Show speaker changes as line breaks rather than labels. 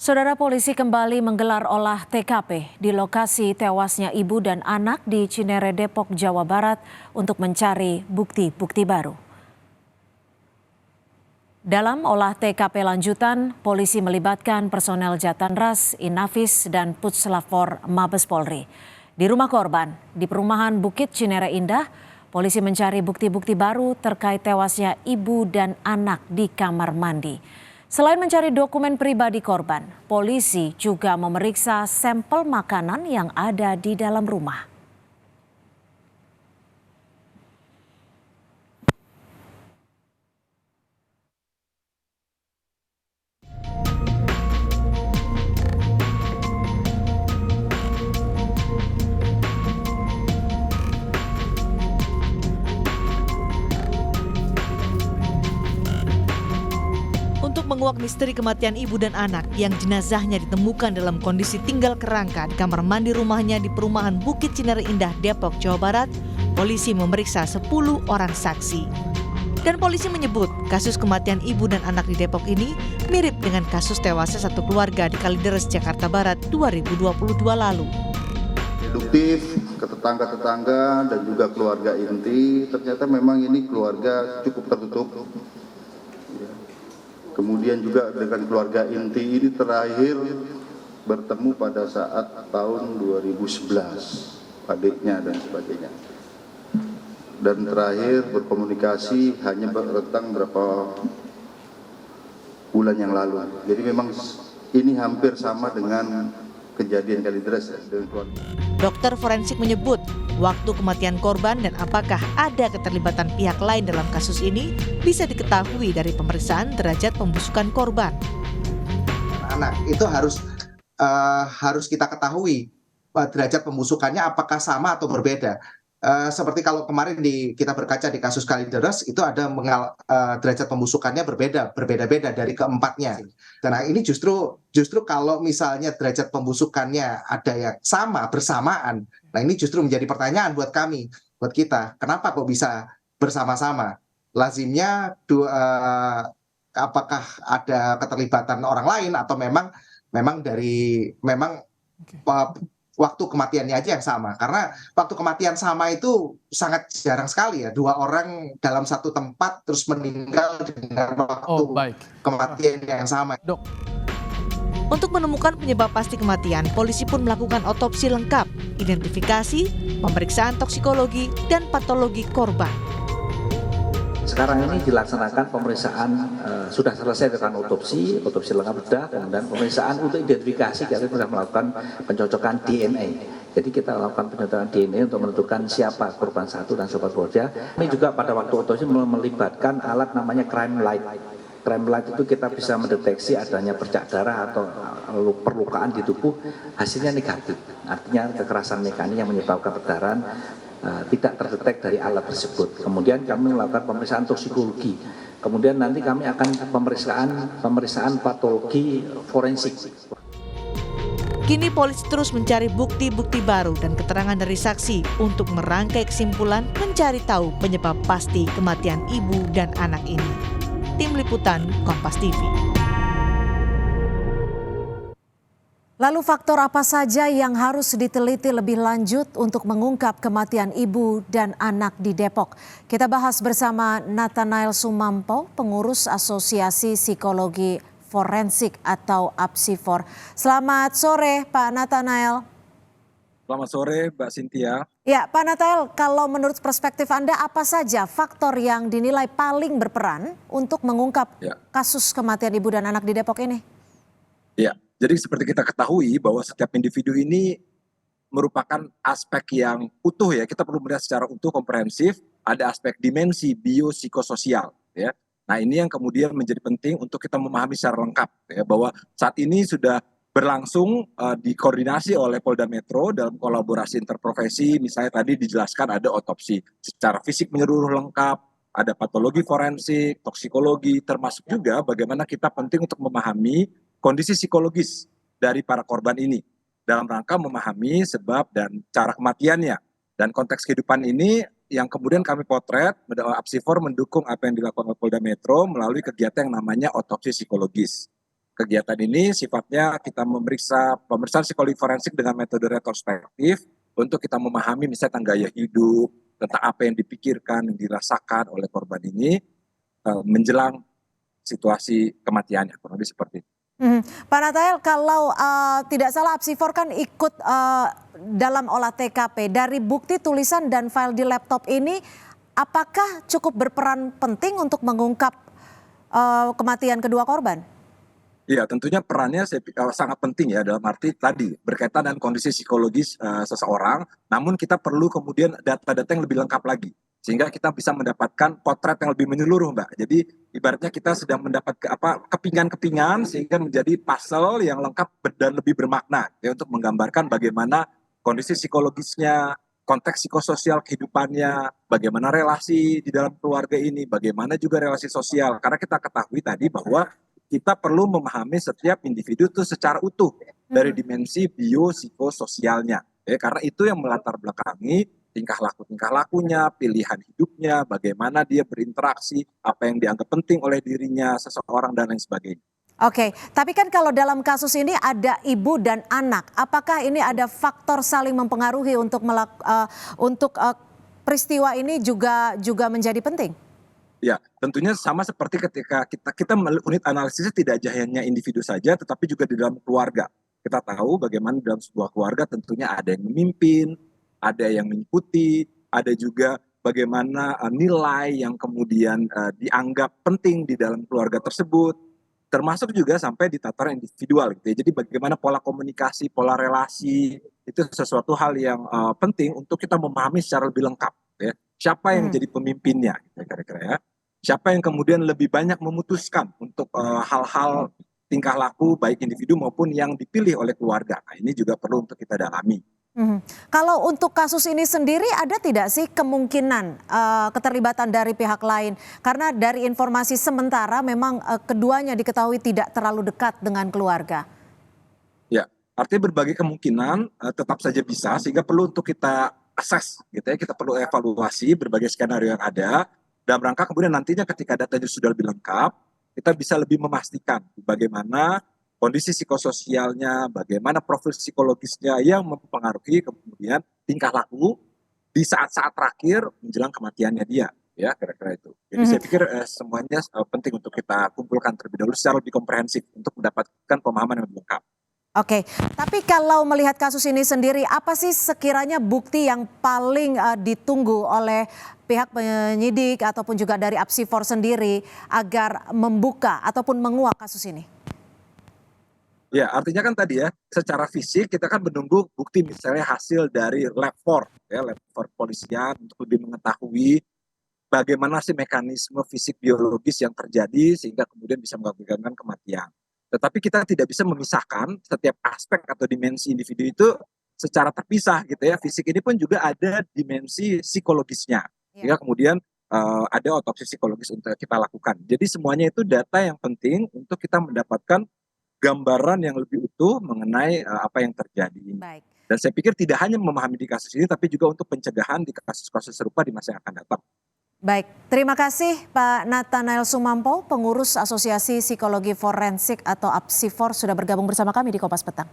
Saudara, polisi kembali menggelar olah TKP di lokasi tewasnya ibu dan anak di Cinere, Depok, Jawa Barat untuk mencari bukti-bukti baru. Dalam olah TKP lanjutan, polisi melibatkan personel Jatanras, Inafis, dan Puslapfor Mabes Polri. Di rumah korban, di perumahan Bukit Cinere Indah, polisi mencari bukti-bukti baru terkait tewasnya ibu dan anak di kamar mandi. Selain mencari dokumen pribadi korban, polisi juga memeriksa sampel makanan yang ada di dalam rumah.
Untuk menguak misteri kematian ibu dan anak yang jenazahnya ditemukan dalam kondisi tinggal kerangka di kamar mandi rumahnya di perumahan Bukit Cinere Indah, Depok, Jawa Barat, polisi memeriksa 10 orang saksi. Dan polisi menyebut kasus kematian ibu dan anak di Depok ini mirip dengan kasus tewasnya satu keluarga di Kalideres, Jakarta Barat 2022 lalu.
Deduktif ke tetangga-tetangga dan juga keluarga inti, ternyata memang ini keluarga cukup tertutup. Kemudian juga dengan keluarga inti ini terakhir bertemu pada saat tahun 2011, adiknya dan sebagainya. Dan terakhir berkomunikasi hanya berrentang berapa bulan yang lalu. Jadi memang ini hampir sama dengan kejadian Kalideres dengan keluarga.
Dokter forensik menyebut waktu kematian korban dan apakah ada keterlibatan pihak lain dalam kasus ini bisa diketahui dari pemeriksaan derajat pembusukan korban.
Anak itu harus kita ketahui derajat pembusukannya apakah sama atau berbeda. Seperti kalau kemarin kita berkaca di kasus Kalideres itu ada derajat pembusukannya berbeda-beda dari keempatnya. Karena ini justru kalau misalnya derajat pembusukannya ada yang sama bersamaan, nah ini justru menjadi pertanyaan buat kami, buat kita, kenapa kok bisa bersama-sama? Lazimnya apakah ada keterlibatan orang lain atau memang waktu kematiannya aja yang sama, karena waktu kematian sama itu sangat jarang sekali ya, 2 orang dalam satu tempat terus meninggal dengan waktu kematian yang sama.
Untuk menemukan penyebab pasti kematian, polisi pun melakukan otopsi lengkap, identifikasi, pemeriksaan toksikologi, dan patologi korban.
Sekarang ini dilaksanakan pemeriksaan, sudah selesai dengan otopsi lengkap sudah, kemudian pemeriksaan untuk identifikasi, kita sudah melakukan pencocokan DNA. Jadi kita lakukan pencocokan DNA untuk menentukan siapa korban satu dan siapa keluarga. Ini juga pada waktu otopsi melibatkan alat namanya crime light. Crime light itu kita bisa mendeteksi adanya bercak darah atau perlukaan di tubuh, hasilnya negatif. Artinya kekerasan mekanik yang menyebabkan perdarahan tidak terdetek dari alat tersebut. Kemudian kami melakukan pemeriksaan toksikologi. Kemudian nanti kami akan pemeriksaan patologi forensik.
Kini polisi terus mencari bukti-bukti baru dan keterangan dari saksi untuk merangkai kesimpulan mencari tahu penyebab pasti kematian ibu dan anak ini. Tim Liputan Kompas TV.
Lalu faktor apa saja yang harus diteliti lebih lanjut untuk mengungkap kematian ibu dan anak di Depok? Kita bahas bersama Nathanael Sumampo, pengurus Asosiasi Psikologi Forensik atau APSIFOR. Selamat sore Pak Nathanael.
Selamat sore Mbak Cynthia.
Ya Pak Nathanael, kalau menurut perspektif Anda apa saja faktor yang dinilai paling berperan untuk mengungkap kasus kematian ibu dan anak di Depok ini?
Ya. Jadi seperti kita ketahui bahwa setiap individu ini merupakan aspek yang utuh ya. Kita perlu melihat secara utuh komprehensif, ada aspek dimensi biopsikososial ya. Nah ini yang kemudian menjadi penting untuk kita memahami secara lengkap ya, bahwa saat ini sudah berlangsung dikoordinasi oleh Polda Metro dalam kolaborasi interprofesi. Misalnya tadi dijelaskan ada otopsi secara fisik menyeluruh lengkap, ada patologi forensik, toksikologi, termasuk juga bagaimana kita penting untuk memahami kondisi psikologis dari para korban ini dalam rangka memahami sebab dan cara kematiannya. Dan konteks kehidupan ini yang kemudian kami potret, APSIFOR mendukung apa yang dilakukan oleh Polda Metro melalui kegiatan yang namanya otopsi psikologis. Kegiatan ini sifatnya kita memeriksa pemeriksaan psikologi forensik dengan metode retrospektif untuk kita memahami misalnya tentang gaya hidup, tentang apa yang dipikirkan, yang dirasakan oleh korban ini menjelang situasi kematiannya, kurang lebih seperti itu.
Pak Nathanael, kalau tidak salah Apsifor kan ikut dalam olah TKP. Dari bukti tulisan dan file di laptop ini, apakah cukup berperan penting untuk mengungkap kematian kedua korban?
Iya, tentunya perannya sangat penting ya, dalam arti tadi berkaitan dengan kondisi psikologis seseorang, namun kita perlu kemudian data-data yang lebih lengkap lagi, sehingga kita bisa mendapatkan potret yang lebih menyeluruh, Mbak. Jadi ibaratnya kita sedang mendapat kepingan-kepingan sehingga menjadi puzzle yang lengkap dan lebih bermakna ya, untuk menggambarkan bagaimana kondisi psikologisnya, konteks psikososial kehidupannya, bagaimana relasi di dalam keluarga ini, bagaimana juga relasi sosial. Karena kita ketahui tadi bahwa kita perlu memahami setiap individu itu secara utuh dari dimensi biopsikososialnya. Ya, karena itu yang melatar belakangi tingkah lakunya, pilihan hidupnya, bagaimana dia berinteraksi, apa yang dianggap penting oleh dirinya, seseorang, dan lain sebagainya.
Oke, tapi kan kalau dalam kasus ini ada ibu dan anak, apakah ini ada faktor saling mempengaruhi untuk peristiwa ini juga menjadi penting?
Ya, tentunya sama seperti ketika kita unit analisisnya tidak hanya individu saja, tetapi juga di dalam keluarga. Kita tahu bagaimana dalam sebuah keluarga tentunya ada yang memimpin, ada yang mengikuti, ada juga bagaimana nilai yang kemudian dianggap penting di dalam keluarga tersebut, termasuk juga sampai di tataran individual gitu ya. Jadi bagaimana pola komunikasi, pola relasi, itu sesuatu hal yang penting untuk kita memahami secara lebih lengkap ya. Siapa yang jadi pemimpinnya gitu, kira-kira ya. Siapa yang kemudian lebih banyak memutuskan untuk hal-hal tingkah laku baik individu maupun yang dipilih oleh keluarga. Nah, ini juga perlu untuk kita dalami.
Kalau untuk kasus ini sendiri ada tidak sih kemungkinan keterlibatan dari pihak lain? Karena dari informasi sementara memang keduanya diketahui tidak terlalu dekat dengan keluarga.
Ya, artinya berbagai kemungkinan tetap saja bisa, sehingga perlu untuk kita assess gitu ya. Kita perlu evaluasi berbagai skenario yang ada. Dalam rangka kemudian nantinya ketika datanya sudah lebih lengkap, kita bisa lebih memastikan bagaimana kondisi psikososialnya, bagaimana profil psikologisnya yang mempengaruhi kemudian tingkah laku di saat-saat terakhir menjelang kematiannya dia, ya kira-kira itu. Jadi saya pikir semuanya penting untuk kita kumpulkan terlebih dahulu secara lebih komprehensif untuk mendapatkan pemahaman yang lebih lengkap.
Oke, tapi kalau melihat kasus ini sendiri, apa sih sekiranya bukti yang paling ditunggu oleh pihak penyidik ataupun juga dari Apsifor sendiri agar membuka ataupun menguak kasus ini?
Ya, artinya kan tadi ya, secara fisik kita kan menunggu bukti misalnya hasil dari lab 4, ya, lab 4 polisian untuk lebih mengetahui bagaimana sih mekanisme fisik biologis yang terjadi sehingga kemudian bisa mengakibatkan kematian. Tetapi kita tidak bisa memisahkan setiap aspek atau dimensi individu itu secara terpisah gitu ya. Fisik ini pun juga ada dimensi psikologisnya. Sehingga kemudian ada otopsi psikologis untuk kita lakukan. Jadi semuanya itu data yang penting untuk kita mendapatkan gambaran yang lebih utuh mengenai apa yang terjadi ini.
Baik.
Dan saya pikir tidak hanya memahami di kasus ini, tapi juga untuk pencegahan di kasus-kasus serupa di masa yang akan datang.
Baik, terima kasih Pak Nathanael Sumampo, pengurus Asosiasi Psikologi Forensik atau Apsifor sudah bergabung bersama kami di Kompas Petang.